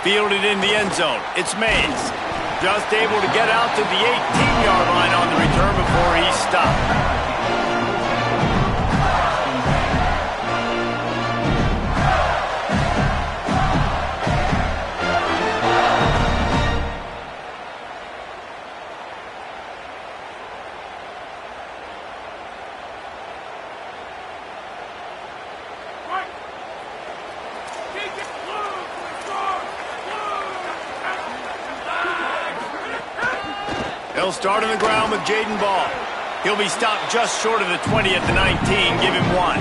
Fielded in the end zone. It's Mays. Just able to get out to the 18-yard line on the return before he's stopped. He'll start on the ground with Jaden Ball. He'll be stopped just short of the 20 at the 19. Give him 1.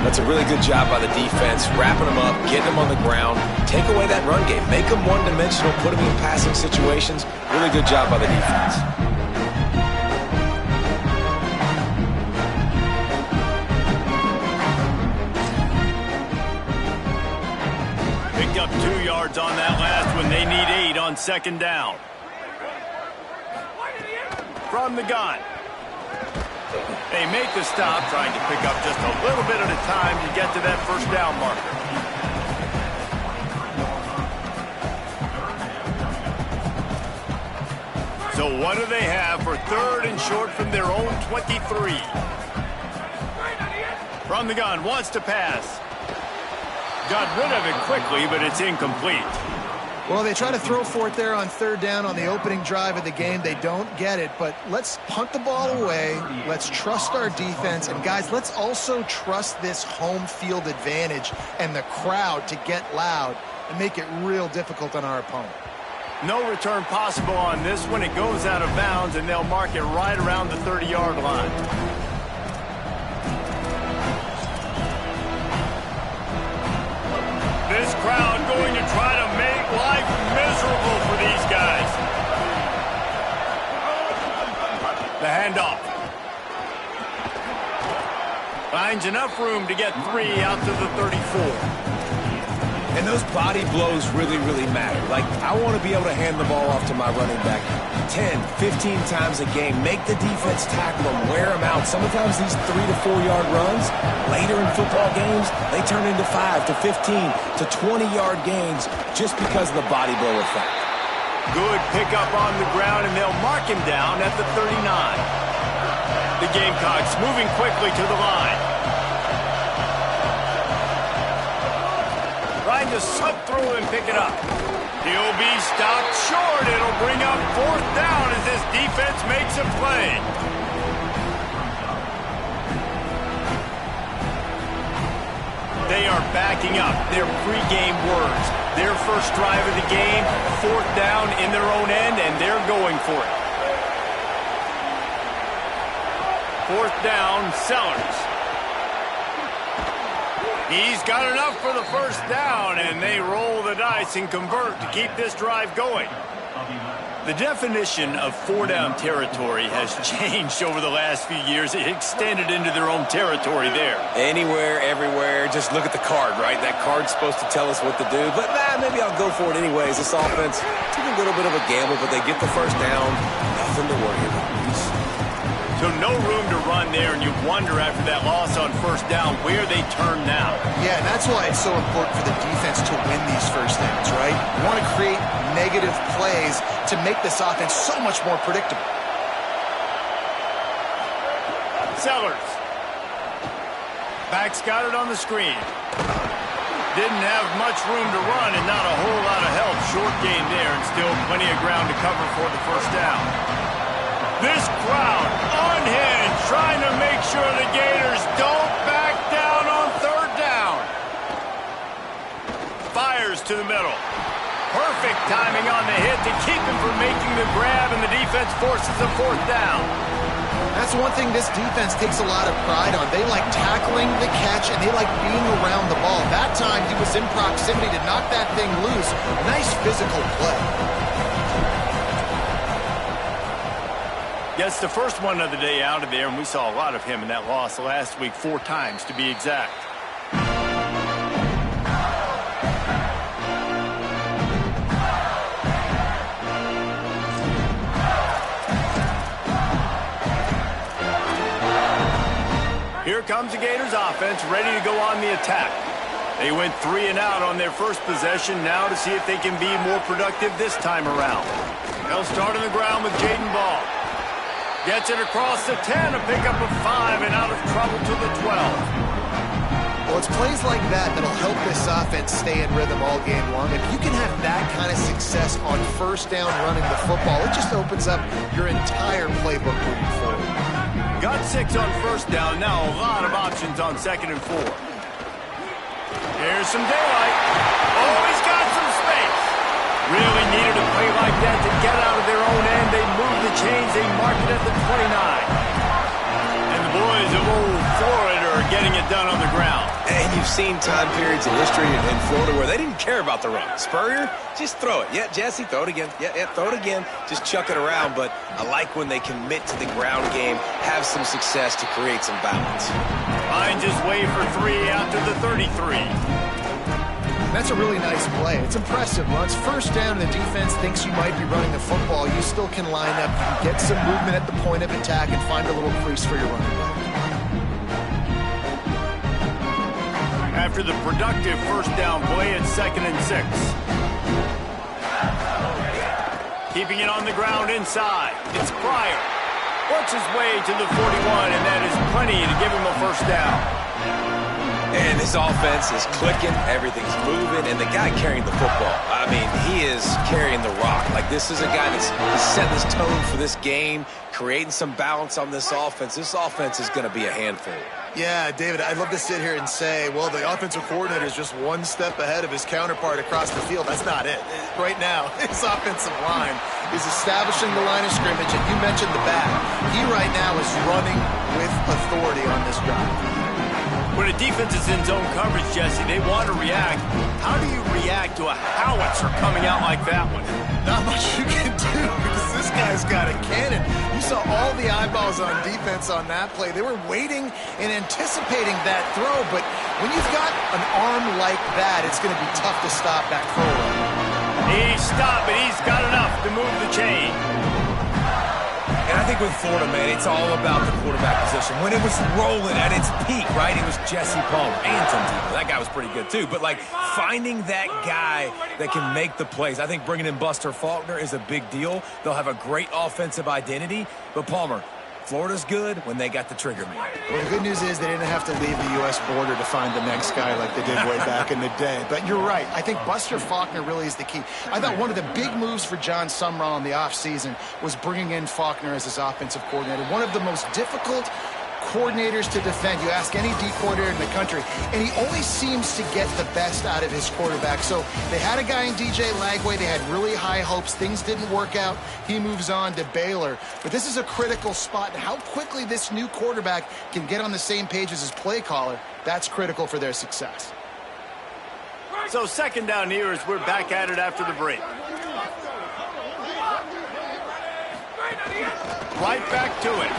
That's a really good job by the defense, wrapping them up, getting them on the ground. Take away that run game. Make them one-dimensional, put them in passing situations. Really good job by the defense. Picked up 2 yards on that last one. They need 8 on second down. From the gun. They make the stop, trying to pick up just a little bit at a time to get to that first down marker. So what do they have for 3rd and short from their own 23? From the gun, wants to pass. Got rid of it quickly, but it's incomplete. Well, they try to throw for it there on 3rd down on the opening drive of the game. They don't get it, but let's punt the ball away. Let's trust our defense. And, guys, let's also trust this home field advantage and the crowd to get loud and make it real difficult on our opponent. No return possible on this one. It goes out of bounds, and they'll mark it right around the 30-yard line. This crowd going to try to make life miserable for these guys. The handoff. Finds enough room to get 3 out to the 34. And those body blows really, really matter. Like, I want to be able to hand the ball off to my running back 10, 15 times a game. Make the defense tackle them, wear them out. Sometimes these 3 to 4 yard runs, later in football games, they turn into 5 to 15 to 20-yard gains just because of the body blow effect. Good pickup on the ground, and they'll mark him down at the 39. The Gamecocks moving quickly to the line. Trying to suck through and pick it up. He'll be stopped short. It'll bring up 4th down as this defense makes a play. They are backing up their pregame words. Their first drive of the game, 4th down in their own end, and they're going for it. 4th down, Sellers. He's got enough for the first down, and they roll the dice and convert to keep this drive going. The definition of 4-down territory has changed over the last few years. It extended into their own territory there. Anywhere, everywhere, just look at the card, right? That card's supposed to tell us what to do, but maybe I'll go for it anyways. This offense took a little bit of a gamble, but they get the first down. Nothing to worry about. So no room to run there, and you wonder after that loss on first down where they turn now. Yeah, and that's why it's so important for the defense to win these first downs, right? You want to create negative plays to make this offense so much more predictable. Sellers. Back's got it on the screen. Didn't have much room to run and not a whole lot of help. Short game there, and still plenty of ground to cover for the first down. This crowd unhinged, trying to make sure the Gators don't back down on 3rd down. Fires to the middle. Perfect timing on the hit to keep him from making the grab, and the defense forces a 4th down. That's one thing this defense takes a lot of pride on. They like tackling the catch, and they like being around the ball. That time, he was in proximity to knock that thing loose. Nice physical play. Gets the first one of the day out of there, and we saw a lot of him in that loss last week, 4 times to be exact. Here comes the Gators offense, ready to go on the attack. They went 3 and out on their first possession. Now to see if they can be more productive this time around. They'll start on the ground with Jaden Ball. Gets it across the 10, a pickup of 5 and out of trouble to the 12. Well, it's plays like that that'll help this offense stay in rhythm all game long. If you can have that kind of success on first down running the football, it just opens up your entire playbook moving forward. Got 6 on first down. Now a lot of options on 2nd and 4. Here's some daylight. Oh, he's got some space. Really needed a play like that to get out of their own end. They move the chains. They mark it at the 29. And the boys of old Florida are getting it done on the ground. And you've seen time periods in history in Florida where they didn't care about the run. Spurrier, just throw it. Yeah, Jesse, throw it again. Yeah, throw it again. Just chuck it around. But I like when they commit to the ground game, have some success to create some balance. Finds his way for 3 out to the 33. That's a really nice play. It's impressive. Once first down and the defense thinks you might be running the football, you still can line up, you can get some movement at the point of attack and find a little crease for your running back. After the productive first down play, it's 2nd and 6. Keeping it on the ground inside. It's Pryor. Works his way to the 41, and that is plenty to give him a first down. And this offense is clicking, everything's moving, and the guy carrying the football, I mean, he is carrying the rock. Like, this is a guy that's setting this tone for this game, creating some balance on this offense. This offense is going to be a handful. Yeah, David, I'd love to sit here and say, well, the offensive coordinator is just one step ahead of his counterpart across the field. That's not it. Right now, his offensive line is establishing the line of scrimmage, and you mentioned the back. He right now is running with authority on this drive. When a defense is in zone coverage, Jesse, they want to react. How do you react to a howitzer coming out like that one? Not much you can do because this guy's got a cannon. You saw all the eyeballs on defense on that play. They were waiting and anticipating that throw, but when you've got an arm like that, it's going to be tough to stop that throw. He's stopped, but he's got enough to move the chain. And I think with Florida, man, it's all about the quarterback position. When it was rolling at its peak, right, it was Jesse Palmer and Tim Tebow. That guy was pretty good, too. But, like, finding that guy that can make the plays, I think bringing in Buster Faulkner is a big deal. They'll have a great offensive identity. But, Palmer, Florida's good when they got the trigger man. Well, the good news is they didn't have to leave the U.S. border to find the next guy like they did way back in the day. But you're right. I think Buster Faulkner really is the key. I thought one of the big moves for John Sumrall in the offseason was bringing in Faulkner as his offensive coordinator. One of the most difficult coordinators to defend. You ask any D coordinator in the country, and he always seems to get the best out of his quarterback. So they had a guy in DJ Lagway. They had really high hopes. Things didn't work out. He moves on to Baylor. But this is a critical spot. And how quickly this new quarterback can get on the same page as his play caller, that's critical for their success. So 2nd down here as we're back at it after the break. Right back to it.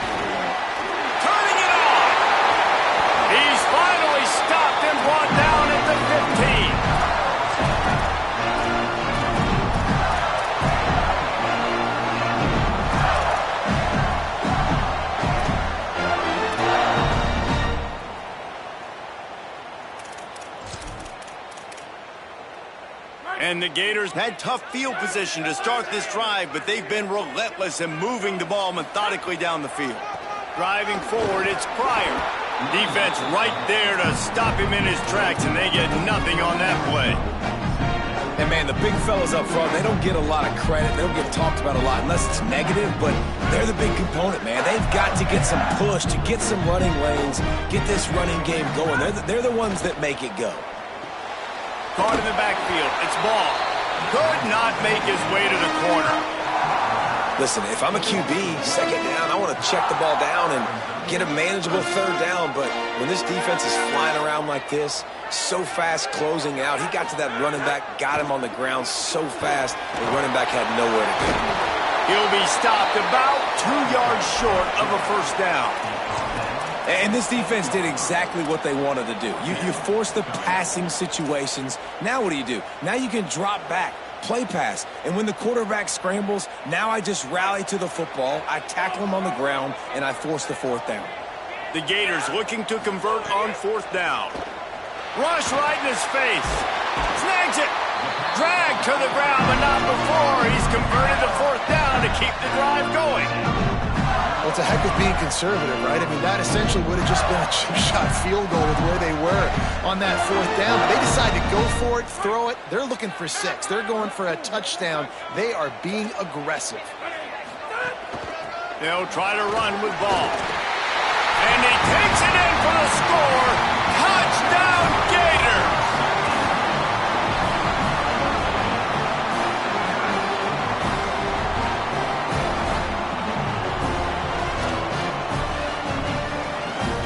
Turning it on. He's finally stopped and brought down at the 15. And the Gators had tough field position to start this drive, but they've been relentless in moving the ball methodically down the field. Driving forward, it's Pryor. Defense right there to stop him in his tracks, and they get nothing on that play. And, man, the big fellas up front, they don't get a lot of credit. They don't get talked about a lot unless it's negative, but they're the big component, man. They've got to get some push, to get some running lanes, get this running game going. They're the ones that make it go. Caught in the backfield. It's Ball. Could not make his way to the corner. Listen, if I'm a QB, 2nd down, I want to check the ball down and get a manageable 3rd down. But when this defense is flying around like this, so fast closing out, he got to that running back, got him on the ground so fast, the running back had nowhere to go. He'll be stopped about 2 yards short of a first down. And this defense did exactly what they wanted to do. You force the passing situations. Now what do? Now you can drop back, play pass. And when the quarterback scrambles, now I just rally to the football, I tackle him on the ground, and I force the 4th down. The Gators looking to convert on 4th down. Rush right in his face. Snags it. Drag to the ground, but not before. He's converted the fourth down to keep the drive going. Well, it's a heck of being conservative, right? I mean, that essentially would have just been a chip-shot field goal with where they were on that fourth down. But they decided to go for it, throw it. They're looking for 6. They're going for a touchdown. They are being aggressive. They'll try to run with ball. And he takes it in for the score. Touchdown, Gators!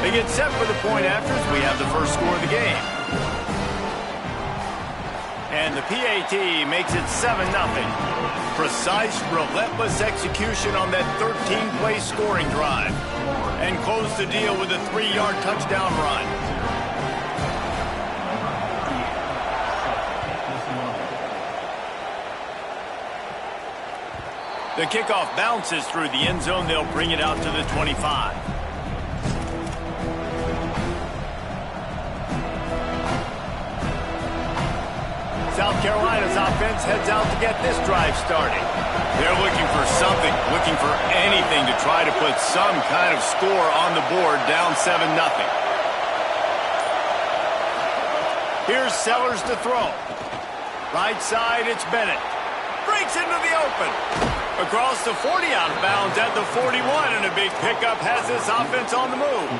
They get set for the point after as we have the first score of the game. And the PAT makes it 7-0. Precise, relentless execution on that 13-play scoring drive. And close the deal with a 3-yard touchdown run. The kickoff bounces through the end zone. They'll bring it out to the 25. South Carolina's offense heads out to get this drive started. They're looking for something, looking for anything to try to put some kind of score on the board, down 7-0. Here's Sellers to throw. Right side, it's Bennett. Breaks into the open. Across the 40, out of bounds at the 41, and a big pickup has this offense on the move.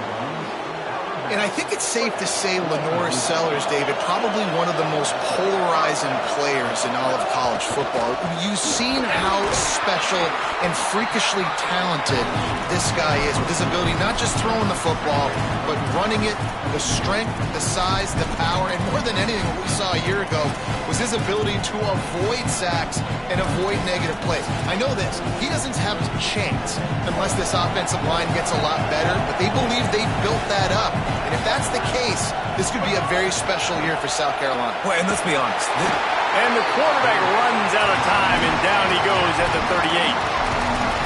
And I think it's safe to say LaNorris Sellers, David, probably one of the most polarizing players in all of college football. You've seen how special and freakishly talented this guy is with his ability not just throwing the football, but running it, the strength, the size, the power, and more than anything, what we saw a year ago was his ability to avoid sacks and avoid negative plays. I know this. He doesn't have a chance unless this offensive line gets a lot better, but they believe they've built that up. And if that's the case, this could be a very special year for South Carolina. Well, and let's be honest. And the quarterback runs out of time, and down he goes at the 38.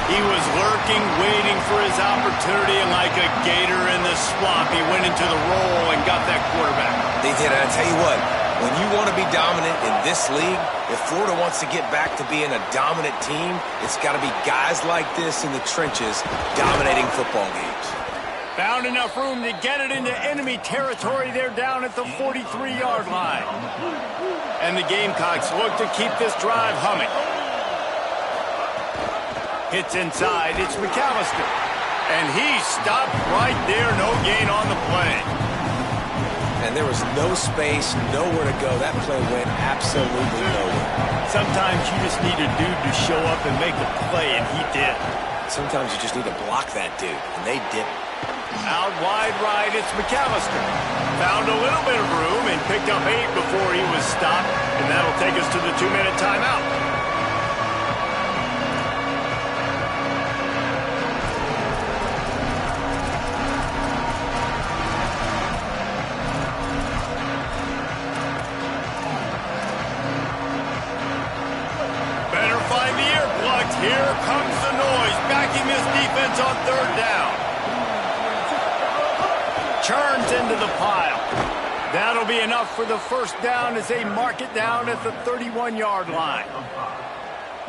He was lurking, waiting for his opportunity, and like a gator in the swamp, he went into the roll and got that quarterback. They did, and I tell you what, when you want to be dominant in this league, if Florida wants to get back to being a dominant team, it's got to be guys like this in the trenches dominating football games. Found enough room to get it into enemy territory. They're down at the 43-yard line. And the Gamecocks look to keep this drive humming. Hits inside. It's McAllister. And he stopped right there. No gain on the play. And there was no space, nowhere to go. That play went absolutely nowhere. Sometimes you just need a dude to show up and make a play, and he did. Sometimes you just need to block that dude, and they didn't. Out wide right, it's McAllister. Found a little bit of room and picked up 8 before he was stopped, and that'll take us to the 2-minute timeout. Better find the ear plugs. Here comes the noise, backing this defense on 3rd down. Churns into the pile. That'll be enough for the first down as they mark it down at the 31-yard line.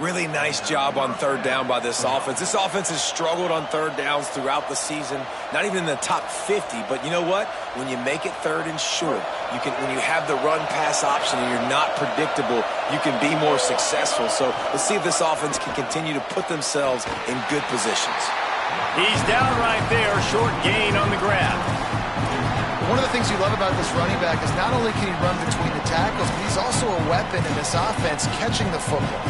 Really nice job on 3rd down by this offense. This offense has struggled on 3rd downs throughout the season. Not even in the top 50, but you know what? When you make it 3rd and short, when you have the run-pass option and you're not predictable, you can be more successful. So let's see if this offense can continue to put themselves in good positions. He's down right there, short gain on the grab. One of the things you love about this running back is not only can he run between the tackles, but he's also a weapon in this offense catching the football.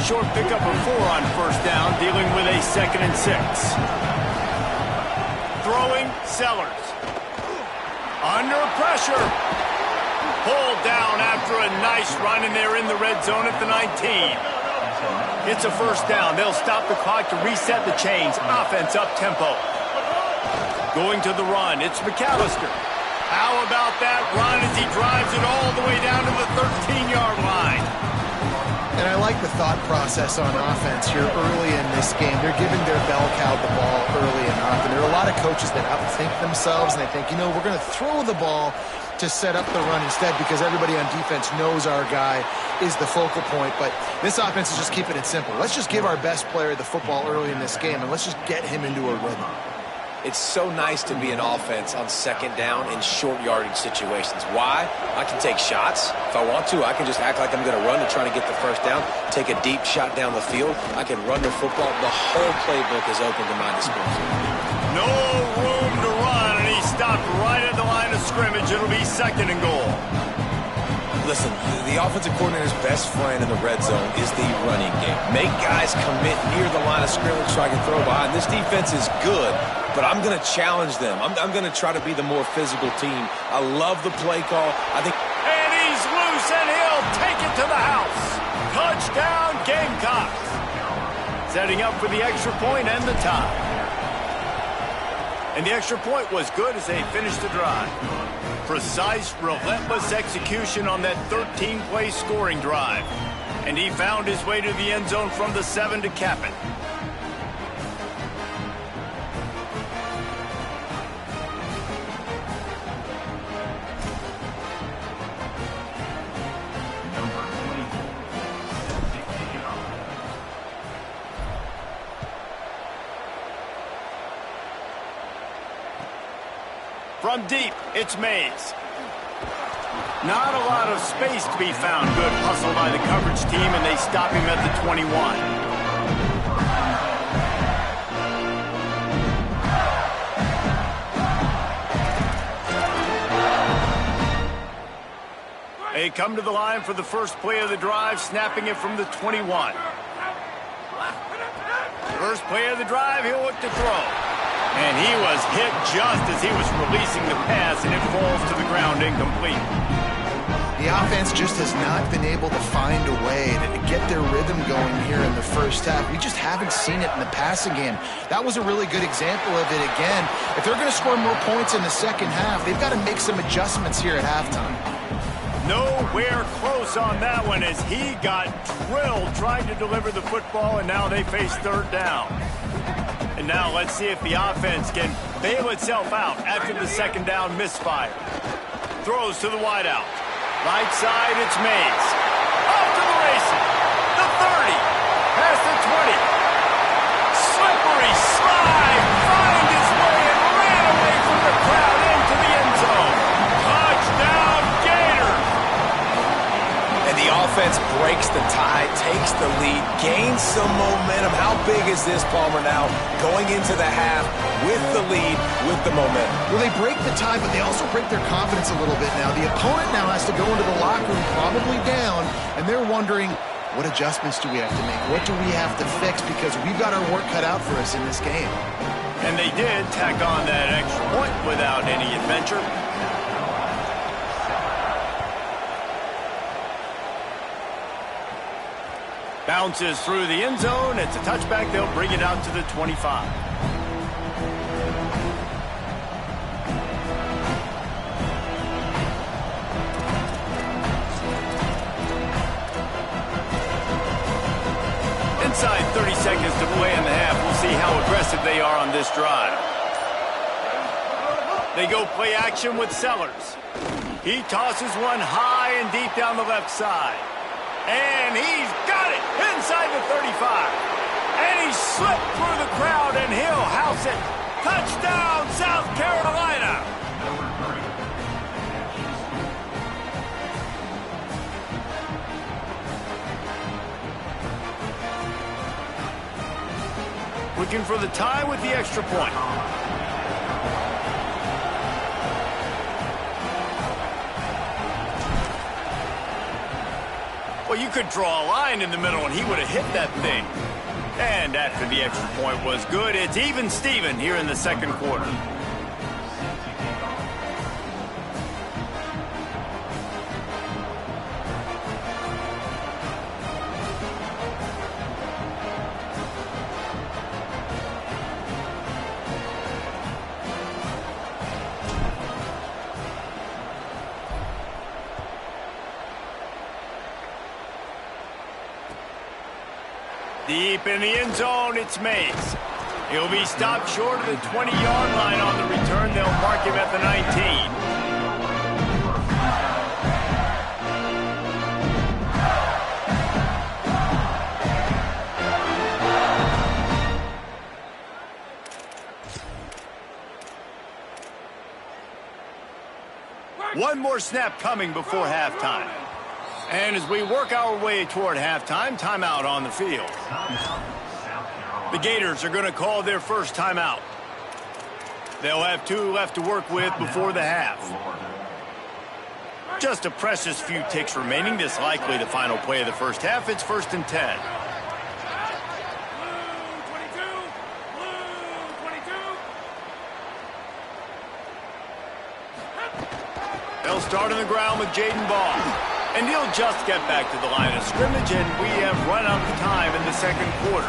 Short pickup of 4 on 1st down, dealing with a 2nd and 6. Throwing, Sellers. Under pressure. Pulled down after a nice run, and they're in the red zone at the 19. It's a 1st down. They'll stop the clock to reset the chains. Offense up-tempo. Going to the run, it's McAllister. How about that run as he drives it all the way down to the 13-yard line? And And I like the thought process on offense here early in this game. They're giving their bell cow the ball early enough. And there are a lot of coaches that outthink themselves, and they think, you know, we're going to throw the ball to set up the run instead because everybody on defense knows our guy is the focal point. But this offense is just keeping it simple. Let's just give our best player the football early in this game, and let's just get him into a rhythm. It's so nice to be an offense on second down in short yardage situations. Why? I can take shots. If I want to, I can just act like I'm going to run to try to get the first down, take a deep shot down the field. I can run the football. The whole playbook is open to my disposal. No room to run, and he stopped right at the line of scrimmage. It'll be 2nd and goal. Listen, the offensive coordinator's best friend in the red zone is the running game. Make guys commit near the line of scrimmage so I can throw behind. This defense is good, but I'm going to challenge them. I'm going to try to be the more physical team. I love the play call. And he's loose, and he'll take it to the house. Touchdown, Gamecocks. Setting up for the extra point and the tie. And the extra point was good as they finished the drive. Precise, relentless execution on that 13-play scoring drive. And he found his way to the end zone from the 7 to cap it. From deep, it's Mays. Not a lot of space to be found. Good hustle by the coverage team, and they stop him at the 21. They come to the line for the first play of the drive, snapping it from the 21. First play of the drive, he'll look to throw. And he was hit just as he was releasing the pass, and it falls to the ground incomplete. The offense just has not been able to find a way to get their rhythm going here in the first half. We just haven't seen it in the passing game. That was a really good example of it again. If they're going to score more points in the second half, they've got to make some adjustments here at halftime. Nowhere close on that one as he got drilled trying to deliver the football, and now they face 3rd down. And now let's see if the offense can bail itself out after the 2nd down misfire. Throws to the wideout. Right side, it's Mays. Off to the races. The 30. Past the 20. Slippery slide. Find his way and ran away from the crowd into the end zone. Touchdown, Gators. And the offense breaks the tie, takes the lead, gains some momentum. How big is this, Palmer, now? Going into the half with the lead, with the momentum. Well, they break the tie, but they also break their confidence a little bit now. The opponent now has to go into the locker room probably down, and they're wondering, what adjustments do we have to make? What do we have to fix? Because we've got our work cut out for us in this game. And they did tack on that extra point without any adventure. Bounces through the end zone. It's a touchback. They'll bring it out to the 25. Inside 30 seconds to play in the half. We'll see how aggressive they are on this drive. They go play action with Sellers. He tosses one high and deep down the left side. And he's got it inside the 35. And he slipped through the crowd, and he'll house it. Touchdown, South Carolina. Looking for the tie with the extra point. Well, you could draw a line in the middle, and he would have hit that thing. And after the extra point was good, it's even Steven here in the 2nd quarter. Deep in the end zone, it's Mays. He'll be stopped short of the 20-yard line on the return. They'll mark him at the 19. One more snap coming before halftime. And as we work our way toward halftime, timeout on the field. The Gators are going to call their first timeout. They'll have 2 left to work with before the half. Just a precious few ticks remaining. This likely the final play of the first half. It's 1st and 10. They'll start on the ground with Jaden Ball. And he'll just get back to the line of scrimmage, and we have run out of time in the second quarter.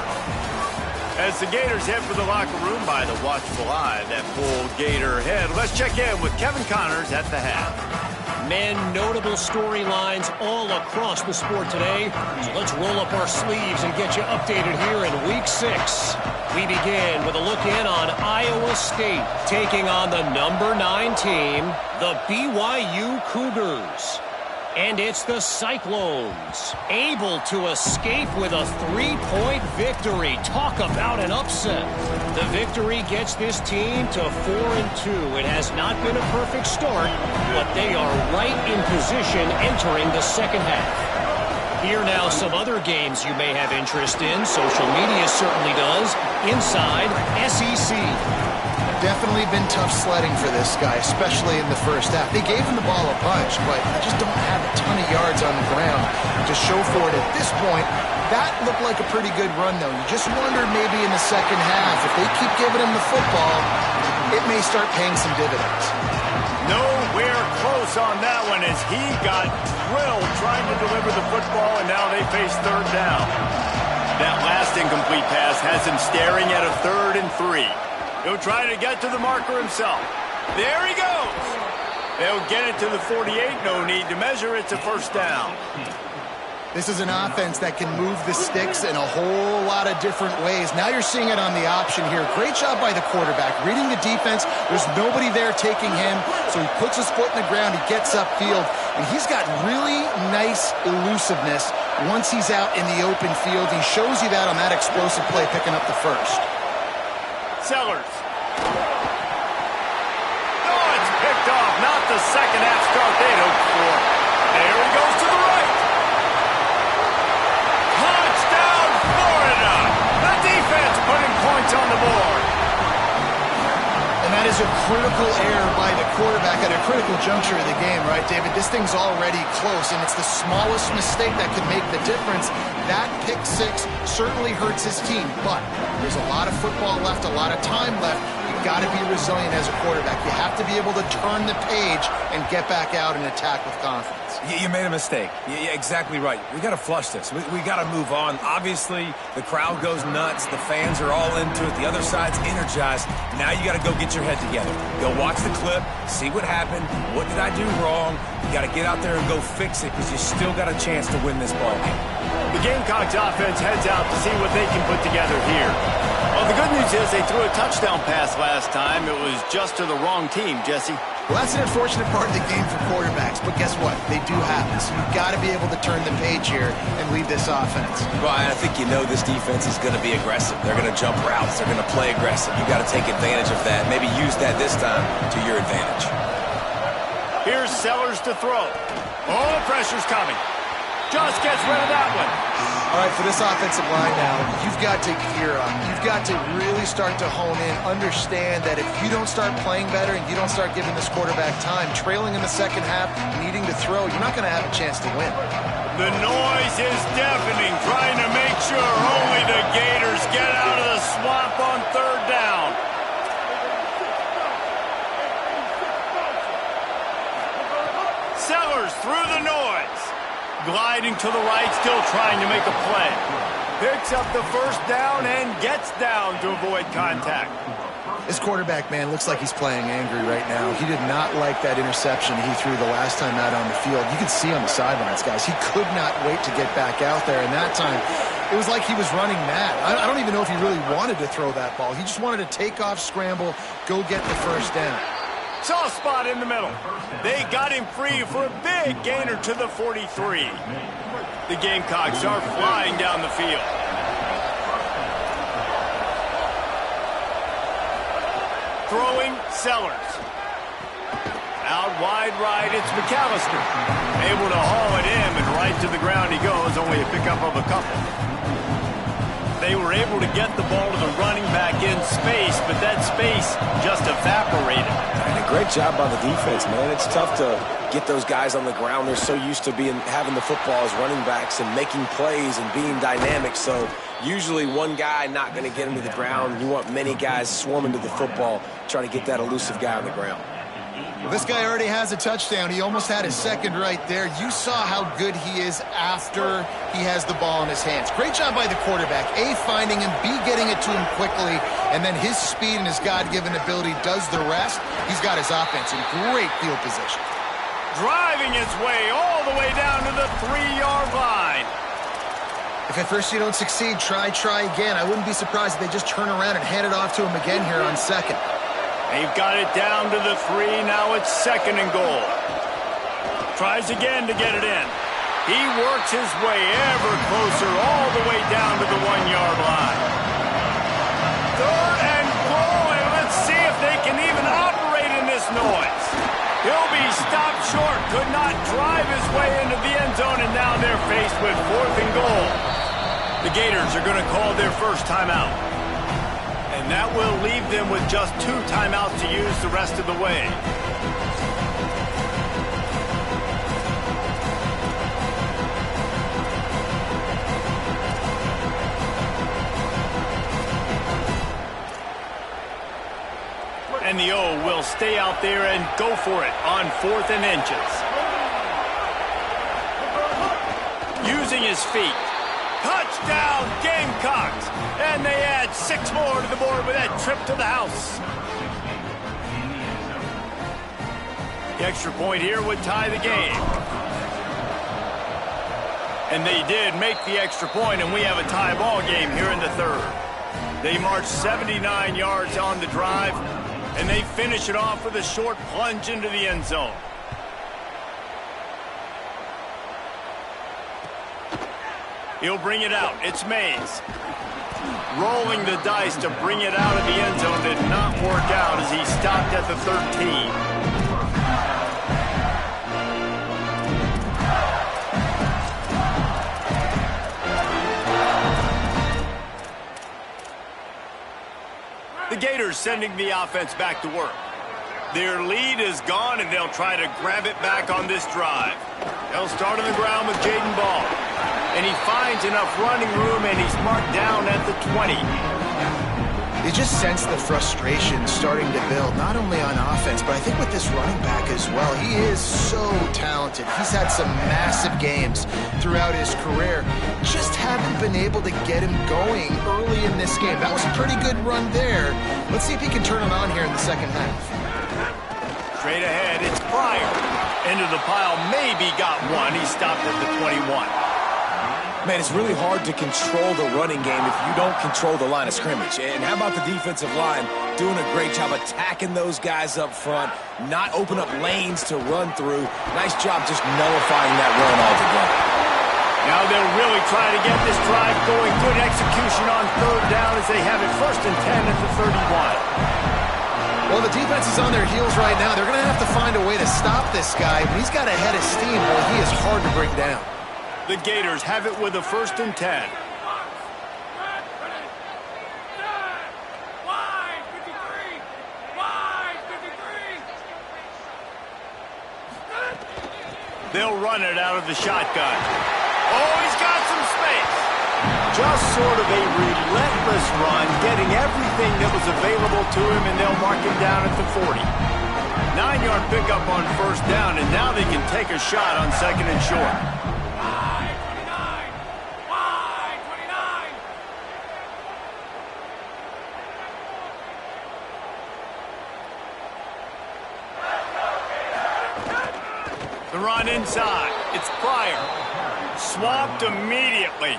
As the Gators head for the locker room by the watchful eye, that full Gator head. Let's check in with Kevin Connors at the half. Man, notable storylines all across the sport today. So let's roll up our sleeves and get you updated here in Week 6. We begin with a look in on Iowa State taking on the number 9 team, the BYU Cougars. And it's the Cyclones, able to escape with a 3-point victory. Talk about an upset. The victory gets this team to 4-2. It has not been a perfect start, but they are right in position entering the second half. Here now some other games you may have interest in. Social media certainly does. Inside SEC. Definitely been tough sledding for this guy, especially in the first half. They gave him the ball a bunch, but they just don't have a ton of yards on the ground to show for it at this point. That looked like a pretty good run, though. You just wonder maybe in the second half, if they keep giving him the football, it may start paying some dividends. Nowhere close on that one as he got drilled trying to deliver the football, and now they face 3rd down. That last incomplete pass has him staring at a 3rd and 3. He'll try to get to the marker himself. There he goes. They'll get it to the 48. No need to measure. It's a 1st down. This is an offense that can move the sticks in a whole lot of different ways. Now you're seeing it on the option here. Great job by the quarterback. Reading the defense. There's nobody there taking him, so he puts his foot in the ground. He gets upfield, and he's got really nice elusiveness once he's out in the open field. He shows you that on that explosive play, picking up the 1st. Sellers. Oh, it's picked off. Not the second half start they'd hoped for. There he goes to the right. Touchdown, Florida. The defense putting points on the board. And that is a critical error by the quarterback at a critical juncture of the game, right, David? This thing's already close, and it's the smallest mistake that could make the difference. That pick 6 certainly hurts his team, but there's a lot of football left, a lot of time left. You've got to be resilient as a quarterback. You have to be able to turn the page and get back out and attack with confidence. You made a mistake. Yeah, exactly right. We got to flush this. We got to move on. Obviously, the crowd goes nuts. The fans are all into it. The other side's energized. Now you got to go get your head together. Go watch the clip, see what happened. What did I do wrong? You got to get out there and go fix it because you still got a chance to win this ball game. The Gamecocks offense heads out to see what they can put together here. Well, the good news is they threw a touchdown pass last time. It was just to the wrong team, Jesse. Well, that's an unfortunate part of the game for quarterbacks, but guess what? They do happen, so you've got to be able to turn the page here and lead this offense. Brian, I think you know this defense is going to be aggressive. They're going to jump routes. They're going to play aggressive. You got to take advantage of that. Maybe use that this time to your advantage. Here's Sellers to throw. Oh, pressure's coming. Just gets rid of that one. All right, for this offensive line now, you've got to gear up. You've got to really start to hone in, understand that if you don't start playing better and you don't start giving this quarterback time, trailing in the second half, needing to throw, you're not going to have a chance to win. The noise is deafening, trying to make sure only the Gators get out of the swamp on 3rd down. Sellers through the noise. Gliding to the right, still trying to make a play. Picks up the 1st down and gets down to avoid contact. This quarterback, man, looks like he's playing angry right now. He did not like that interception he threw the last time out on the field. You can see on the sidelines, guys. He could not wait to get back out there, and that time It was like he was running mad. I don't even know if he really wanted to throw that ball. He just wanted to take off, scramble, go get the first down. Soft spot in the middle. They got him free for a big gainer to the 43. The Gamecocks are flying down the field. Throwing, Sellers. Out wide right, it's McAllister. Able to haul it in, and right to the ground he goes, only a pickup of a couple. They were able to get the ball to the running back in space, but that space just evaporated. And a great job by the defense, man. It's tough to get those guys on the ground. They're so used to having the football as running backs and making plays and being dynamic. So usually one guy not going to get him to the ground. You want many guys swarming to the football, trying to get that elusive guy on the ground. Well, this guy already has a touchdown. He almost had his second right there. You saw how good he is after he has the ball in his hands. Great job by the quarterback. A, finding him, B, getting it to him quickly, and then his speed and his God-given ability does the rest. He's got his offense in great field position. Driving his way all the way down to the 3-yard line. If at first you don't succeed, try again. I wouldn't be surprised if they just turn around and hand it off to him again here on second. They've got it down to the 3. Now it's 2nd and goal. Tries again to get it in. He works his way ever closer all the way down to the 1-yard line. 3rd and goal, and let's see if they can even operate in this noise. He'll be stopped short. Could not drive his way into the end zone, and now they're faced with 4th and goal. The Gators are going to call their first timeout. And that will leave them with just 2 timeouts to use the rest of the way. And the O will stay out there and go for it on 4th and inches. Using his feet. Touchdown, Gamecocks! And they add 6 more to the board with that trip to the house. The extra point here would tie the game. And they did make the extra point, and we have a tie ball game here in the 3rd. They march 79 yards on the drive, and they finish it off with a short plunge into the end zone. He'll bring it out. It's Mays. Rolling the dice to bring it out of the end zone did not work out as he stopped at the 13. The Gators sending the offense back to work. Their lead is gone, and they'll try to grab it back on this drive. They'll start on the ground with Jaden Ball. And he finds enough running room, and he's marked down at the 20. You just sense the frustration starting to build, not only on offense, but I think with this running back as well. He is so talented. He's had some massive games throughout his career. Just haven't been able to get him going early in this game. That was a pretty good run there. Let's see if he can turn it on here in the second half. Straight ahead, it's Pryor. Into the pile, maybe got one. He stopped at the 21. Man, it's really hard to control the running game if you don't control the line of scrimmage. And how about the defensive line doing a great job attacking those guys up front, not open up lanes to run through. Nice job just nullifying that run altogether. Now they'll really try to get this drive going. Good execution on 3rd down as they have it 1st and 10 at the 31. Well, the defense is on their heels right now. They're going to have to find a way to stop this guy. When he's got a head of steam, well, he is hard to bring down. The Gators have it with a 1st and 10. They'll run it out of the shotgun. Oh, he's got some space. Just sort of a relentless run, getting everything that was available to him, and they'll mark him down at the 40. 9-yard pickup on 1st down, and now they can take a shot on 2nd and short. The run inside. It's Pryor. Swapped immediately.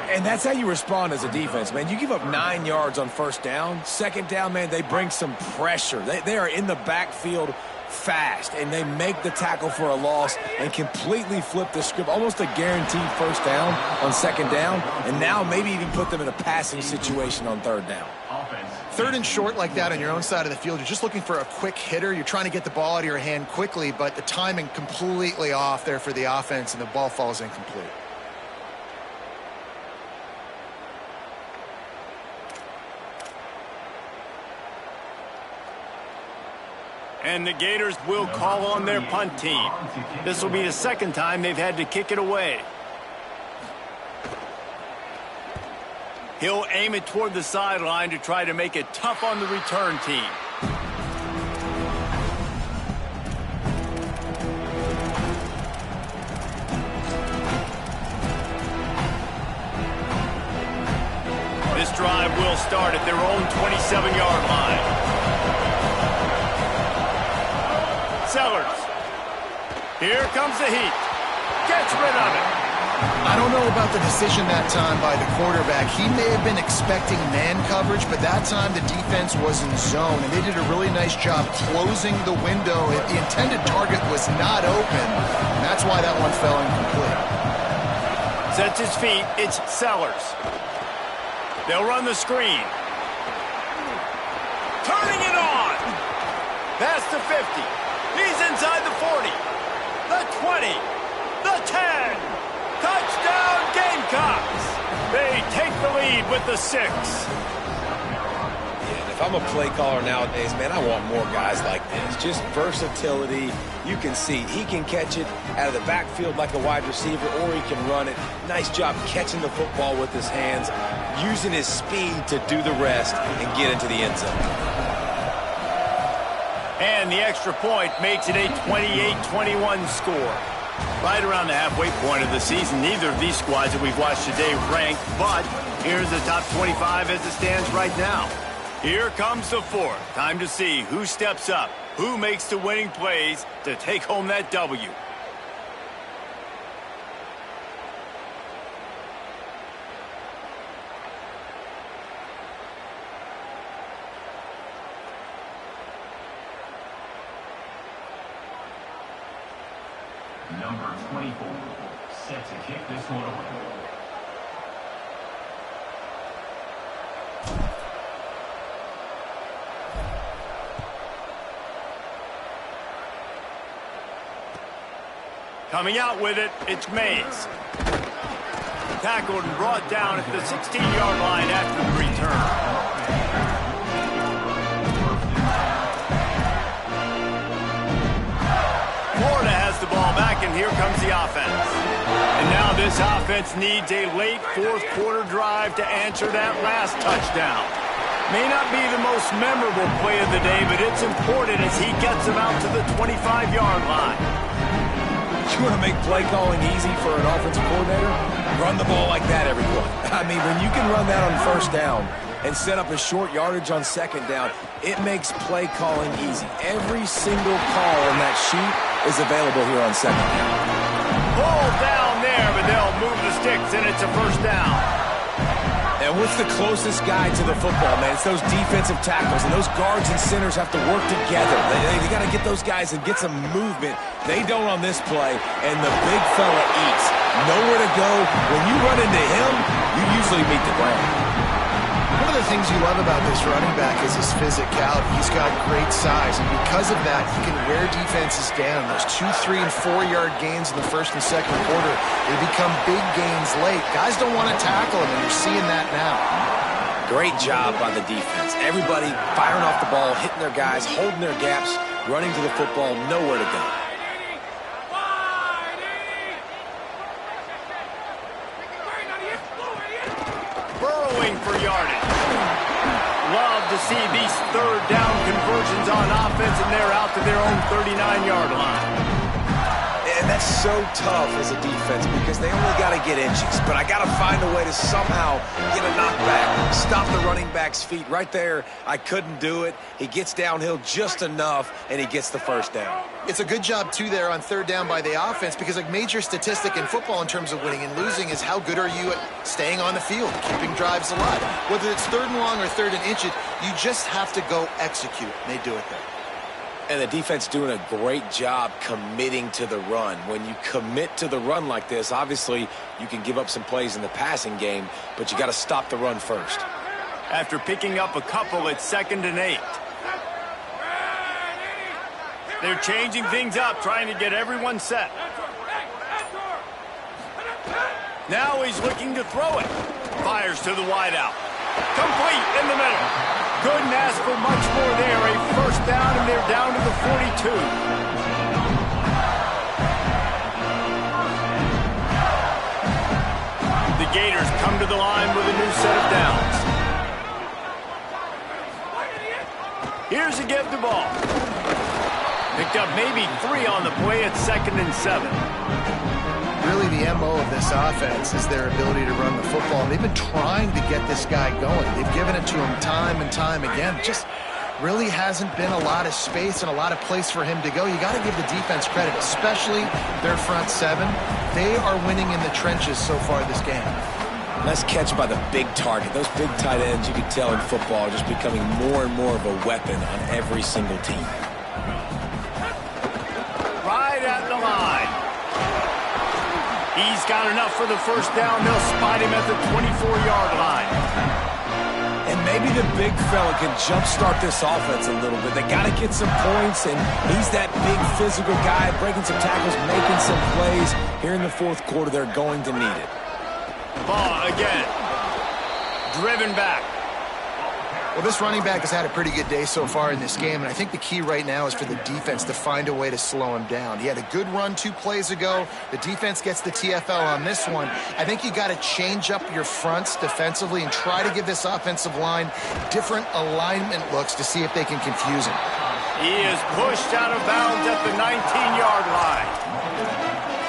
And that's how you respond as a defense, man. You give up 9 yards on first down. Second down, man, they bring some pressure. They are in the backfield fast, and they make the tackle for a loss and completely flip the script. Almost a guaranteed first down on second down, and now maybe even put them in a passing situation on third down. Third and short like that on your own side of the field, you're just looking for a quick hitter. You're trying to get the ball out of your hand quickly, but the timing completely off there for the offense, and the ball falls incomplete. And the Gators will call on their punt team. This will be the second time they've had to kick it away. He'll aim it toward the sideline to try to make it tough on the return team. This drive will start at their own 27-yard line. Sellers. Here comes the heat. Gets rid of it. I don't know about the decision that time by the quarterback. He may have been expecting man coverage, but that time the defense was in zone, and they did a really nice job closing the window. The intended target was not open, and that's why that one fell incomplete. Sets his feet. It's Sellers. They'll run the screen. Turning it on. Past the 50. He's inside the 40, the 20, the 10. Touchdown, Gamecocks. They take the lead with the 6. Yeah, if I'm a play caller nowadays, man, I want more guys like this. Just versatility. You can see he can catch it out of the backfield like a wide receiver, or he can run it. Nice job catching the football with his hands, using his speed to do the rest and get into the end zone. And the extra point makes it a 28-21 score. Right around the halfway point of the season, neither of these squads that we've watched today ranked, but here's the top 25 as it stands right now. Here comes the fourth. Time to see who steps up, who makes the winning plays to take home that W. Number 24, set to kick this one away. Coming out with it, it's Mays. Tackled and brought down at the 16-yard line after the return. Florida has the ball back, and here comes the offense. And now this offense needs a late fourth-quarter drive to answer that last touchdown. May not be the most memorable play of the day, but it's important as he gets them out to the 25-yard line. You want to make play calling easy for an offensive coordinator? Run the ball like that every play. I mean, when you can run that on first down and set up a short yardage on second down, it makes play calling easy. Every single call on that sheet is available here on second down. Pull down there, but they'll move the sticks, and it's a first down. And what's the closest guy to the football, man? It's those defensive tackles, and those guards and centers have to work together. They got to get those guys and get some movement. They don't on this play, and the big fella eats. Nowhere to go. When you run into him, you usually meet the ground. One of the things you love about this running back is his physicality. He's got great size, and because of that, he can wear defenses down. Those 2, 3, and 4-yard gains in the first and second quarter, they become big gains late. Guys don't want to tackle him, and you're seeing that now. Great job by the defense. Everybody firing off the ball, hitting their guys, holding their gaps, running to the football, nowhere to go. Burrowing for yardage. Love to see these third down conversions on offense, and they're out to their own 39-yard line. And that's so tough as a defense because they only got to get inches. But I got to find a way to somehow get a knockback, stop the running back's feet. Right there, I couldn't do it. He gets downhill just enough, and he gets the first down. It's a good job, too, there on third down by the offense because a major statistic in football in terms of winning and losing is how good are you at staying on the field, keeping drives alive. Whether it's third and long or third and inches, you just have to go execute, and they do it there. And the defense doing a great job committing to the run. When you commit to the run like this, obviously you can give up some plays in the passing game, but you got to stop the run first. After picking up a couple, it's 2nd and 8. They're changing things up, trying to get everyone set. Now he's looking to throw it. Fires to the wideout. Complete in the middle. Couldn't ask for much more there. A first down, and they're down to the 42. The Gators come to the line with a new set of downs. Here's a give the ball. Picked up maybe 3 on the play at 2nd and 7. Really, the MO of this offense is their ability to run the football. They've been trying to get this guy going. They've given it to him time and time again. Just really hasn't been a lot of space and a lot of place for him to go. You got to give the defense credit, especially their front seven. They are winning in the trenches so far this game. Nice catch by the big target. Those big tight ends, you can tell in football, are just becoming more and more of a weapon on every single team. Right at the line. He's got enough for the first down. They'll spot him at the 24-yard line. And maybe the big fella can jumpstart this offense a little bit. They got to get some points, and he's that big physical guy, breaking some tackles, making some plays. Here in the fourth quarter, they're going to need it. Ball again. Driven back. Well, this running back has had a pretty good day so far in this game, and I think the key right now is for the defense to find a way to slow him down. He had a good run 2 plays ago. The defense gets the TFL on this one. I think you got to change up your fronts defensively and try to give this offensive line different alignment looks to see if they can confuse him. He is pushed out of bounds at the 19-yard line.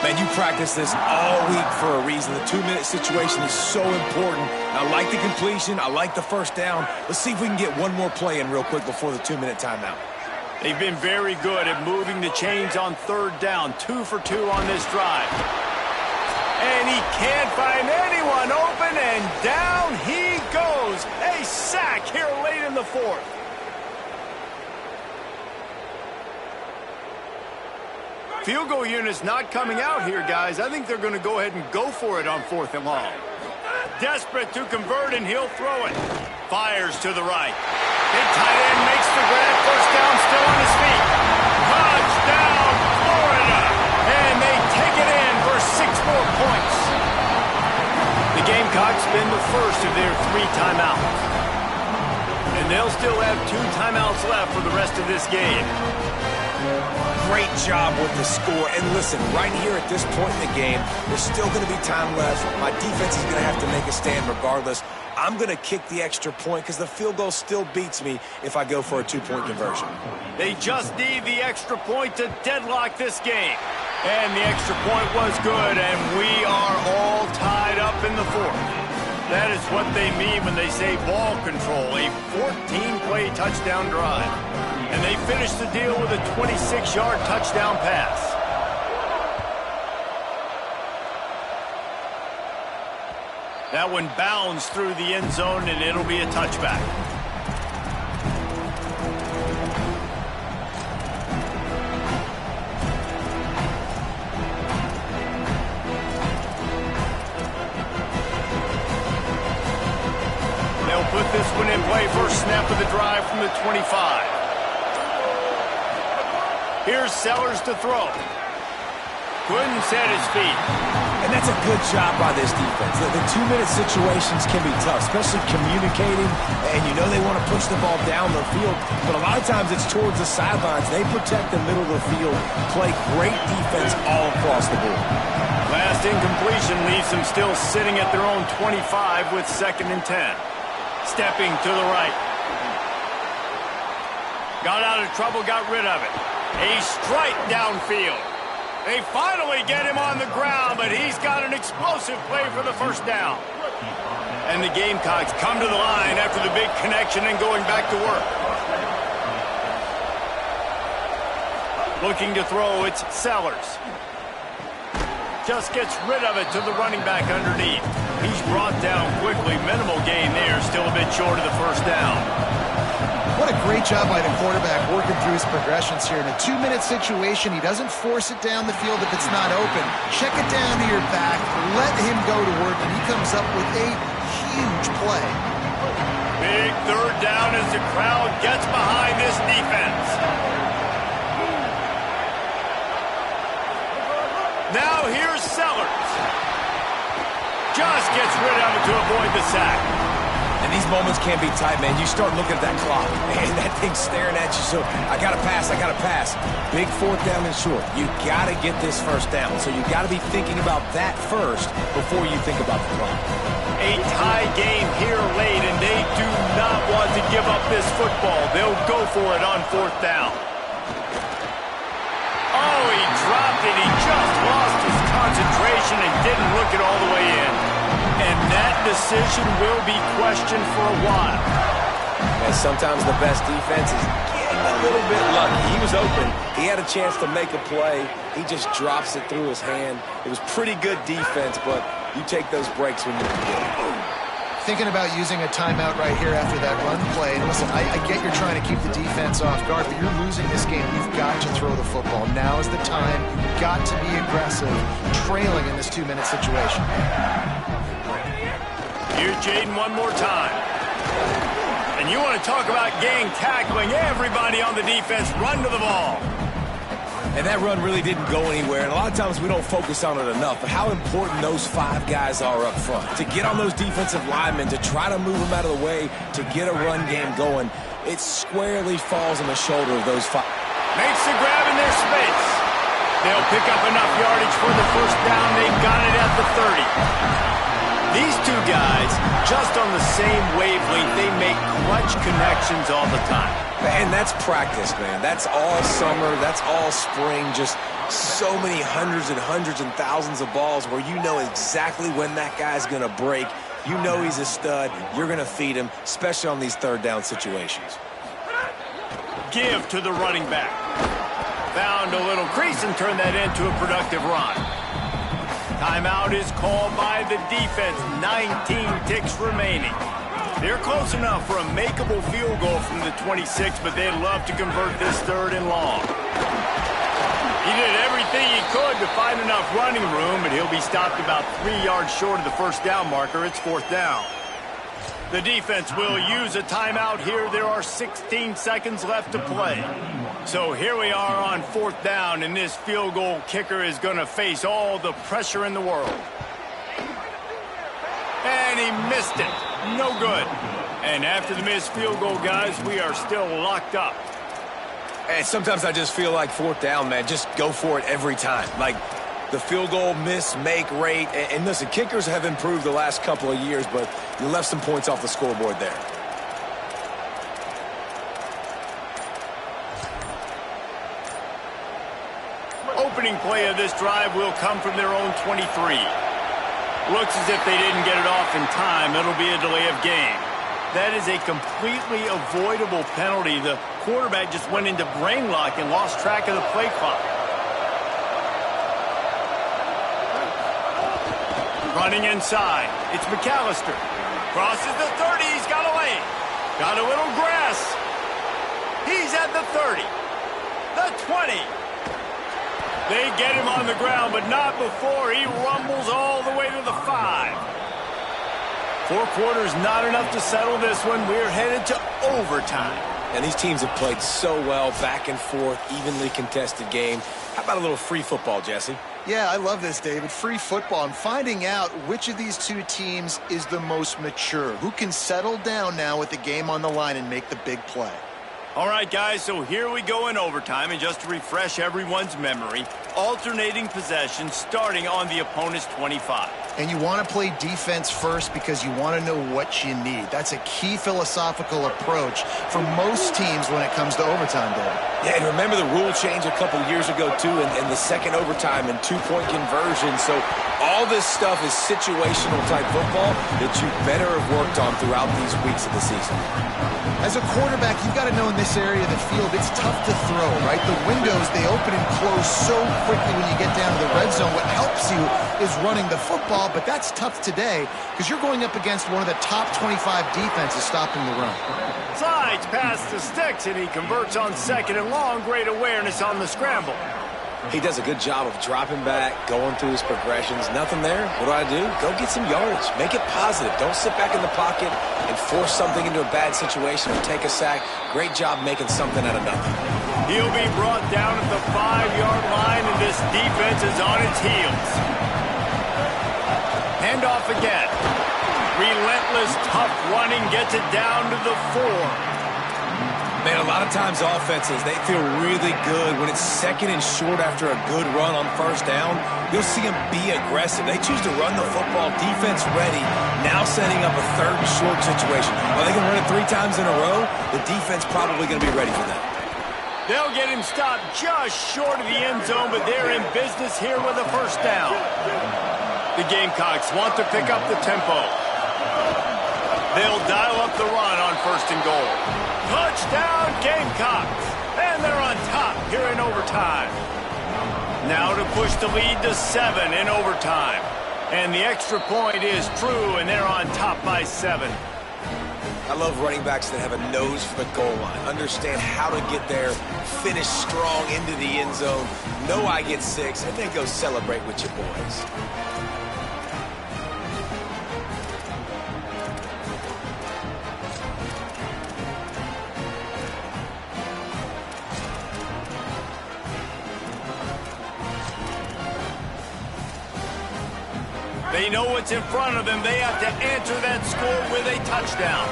Man, you practice this all week for a reason. The 2-minute situation is so important. I like the completion. I like the first down. Let's see if we can get one more play in real quick before the 2-minute timeout. They've been very good at moving the chains on third down. 2 for 2 on this drive. And he can't find anyone open, and down he goes. A sack here late in the fourth. Field goal unit's not coming out here, guys. I think they're going to go ahead and go for it on 4th and long. Desperate to convert, and he'll throw it. Fires to the right. Big tight end makes the grab. First down, still on his feet. Touchdown, Florida. And they take it in for 6 more points. The Gamecocks spend the first of their 3 timeouts. And they'll still have 2 timeouts left for the rest of this game. Great job with the score. And listen, right here at this point in the game, there's still going to be time left. My defense is going to have to make a stand regardless. I'm going to kick the extra point because the field goal still beats me if I go for a 2-point conversion. They just need the extra point to deadlock this game. And the extra point was good, and we are all tied up in the fourth. That is what they mean when they say ball control, a 14-play touchdown drive. And they finish the deal with a 26-yard touchdown pass. That one bounds through the end zone, and it'll be a touchback. They'll put this one in play. First snap of the drive from the 25. Here's Sellers to throw. Couldn't set his feet. And that's a good job by this defense. The 2-minute situations can be tough, especially communicating. And you know they want to push the ball down the field. But a lot of times it's towards the sidelines. They protect the middle of the field, play great defense all across the board. Last incompletion leaves them still sitting at their own 25 with 2nd and 10. Stepping to the right. Got out of trouble, got rid of it. A strike downfield. They finally get him on the ground, but he's got an explosive play for the first down. And the Gamecocks come to the line after the big connection and going back to work. Looking to throw, it's Sellers. Just gets rid of it to the running back underneath. He's brought down quickly. Minimal gain there, still a bit short of the first down. What a great job by the quarterback working through his progressions here. In a 2-minute situation, he doesn't force it down the field if it's not open. Check it down to your back, let him go to work, and he comes up with a huge play. Big third down as the crowd gets behind this defense. Now here's Sellers. Just gets rid of it to avoid the sack. And these moments can be tight, man. You start looking at that clock, and that thing's staring at you. So I got to pass. Big fourth down and short. You got to get this first down. So you got to be thinking about that first before you think about the clock. A tie game here late, and they do not want to give up this football. They'll go for it on fourth down. Oh, he dropped it. He just lost his concentration and didn't look it all the way in. And that decision will be questioned for a while. And sometimes the best defense is getting a little bit lucky. He was open. He had a chance to make a play. He just drops it through his hand. It was pretty good defense, but you take those breaks when you can get it. Thinking about using a timeout right here after that run play. And listen, I get you're trying to keep the defense off guard, but you're losing this game. You've got to throw the football. Now is the time. You've got to be aggressive, trailing in this 2-minute situation. Here's Jaden one more time. And you want to talk about gang tackling. Everybody on the defense run to the ball. And that run really didn't go anywhere. And a lot of times we don't focus on it enough. But how important those 5 guys are up front. To get on those defensive linemen, to try to move them out of the way, to get a run game going, it squarely falls on the shoulder of those 5. Makes the grab in their space. They'll pick up enough yardage for the first down. They got it at the 30. These two guys, just on the same wavelength, they make clutch connections all the time. And that's practice, man. That's all summer. That's all spring. Just so many hundreds and thousands of balls where you know exactly when that guy's going to break. You know he's a stud. You're going to feed him, especially on these third down situations. Give to the running back. Found a little crease and turned that into a productive run. Timeout is called by the defense. 19 ticks remaining. They're close enough for a makeable field goal from the 26, but they'd love to convert this third and long. He did everything he could to find enough running room, but he'll be stopped about 3 yards short of the first down marker. It's fourth down. The defense will use a timeout here. There are 16 seconds left to play. So here we are on fourth down, and this field goal kicker is going to face all the pressure in the world. And he missed it. No good. And after the missed field goal, guys, we are still locked up. And sometimes I just feel like fourth down, man, just go for it every time. Like the field goal miss-make rate. And listen, kickers have improved the last couple of years, but you left some points off the scoreboard there. Opening play of this drive will come from their own 23. Looks as if they didn't get it off in time. It'll be a delay of game. That is a completely avoidable penalty. The quarterback just went into brain lock and lost track of the play clock. Running inside. It's McAllister. Crosses the 30. He's got a lane. Got a little grass. He's at the 30. The 20. They get him on the ground, but not before he rumbles all the way to the 5. 4 quarters, not enough to settle this one. We're headed to overtime. And these teams have played so well, back and forth, evenly contested game. How about a little free football, Jesse? Yeah, I love this, David. Free football. I'm finding out which of these two teams is the most mature. Who can settle down now with the game on the line and make the big play? All right, guys, so here we go in overtime, and just to refresh everyone's memory, alternating possession starting on the opponent's 25. And you want to play defense first because you want to know what you need. That's a key philosophical approach for most teams when it comes to overtime, David. Yeah, and remember the rule change a couple years ago, too, in the second overtime and two-point conversion. So all this stuff is situational type football that you better have worked on throughout these weeks of the season. As a quarterback, you've got to know in this area of the field, it's tough to throw, right? The windows, they open and close so quickly when you get down to the red zone. What helps you is running the football, but that's tough today because you're going up against one of the top 25 defenses stopping the run. Slides past the sticks, and he converts on second and long. Great awareness on the scramble. He does a good job of dropping back, going through his progressions. Nothing there. What do? Go get some yardage. Make it positive. Don't sit back in the pocket and force something into a bad situation or take a sack. Great job making something out of nothing. He'll be brought down at the 5-yard line, and this defense is on its heels. Handoff again. Relentless, tough running gets it down to the 4. Man, a lot of times offenses, they feel really good when it's second and short after a good run on first down. You'll see them be aggressive. They choose to run the football, defense ready, now setting up a third and short situation. Are they going to run it 3 times in a row? The defense probably going to be ready for that. They'll get him stopped just short of the end zone, but they're in business here with a first down. The Gamecocks want to pick up the tempo. They'll dial up the run on first and goal. Touchdown, Gamecocks! And they're on top here in overtime. Now to push the lead to 7 in overtime. And the extra point is true, and they're on top by 7. I love running backs that have a nose for the goal line. Understand how to get there, finish strong into the end zone, know I get 6, and then go celebrate with your boys. They know what's in front of them. They have to answer that score with a touchdown.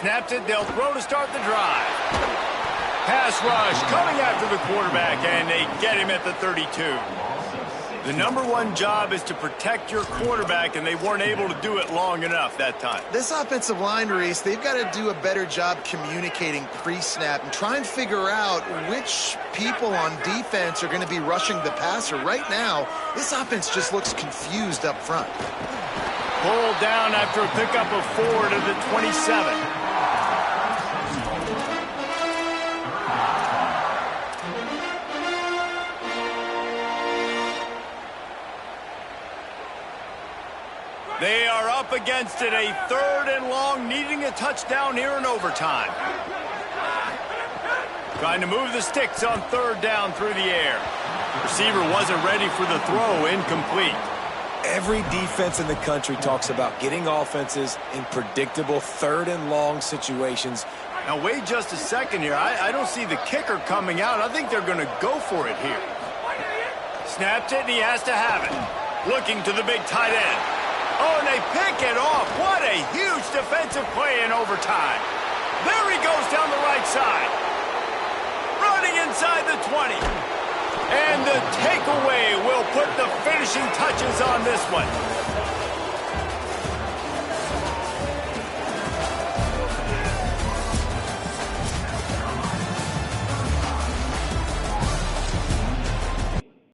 Snaps it. They'll throw to start the drive. Pass rush coming after the quarterback, and they get him at the 32. The number one job is to protect your quarterback, and they weren't able to do it long enough that time. This offensive line, Reese, they've got to do a better job communicating pre-snap and try and figure out which people on defense are going to be rushing the passer. Right now, this offense just looks confused up front. Pulled down after a pickup of 4 to the 27. They are up against it, a 3rd and long, needing a touchdown here in overtime. Trying to move the sticks on 3rd down through the air. Receiver wasn't ready for the throw, incomplete. Every defense in the country talks about getting offenses in predictable 3rd and long situations. Now wait just a second here. I don't see the kicker coming out. I think they're going to go for it here. Snapped it, and he has to have it. Looking to the big tight end. Oh, and they pick it off. What a huge defensive play in overtime. There he goes down the right side. Running inside the 20. And the takeaway will put the finishing touches on this one.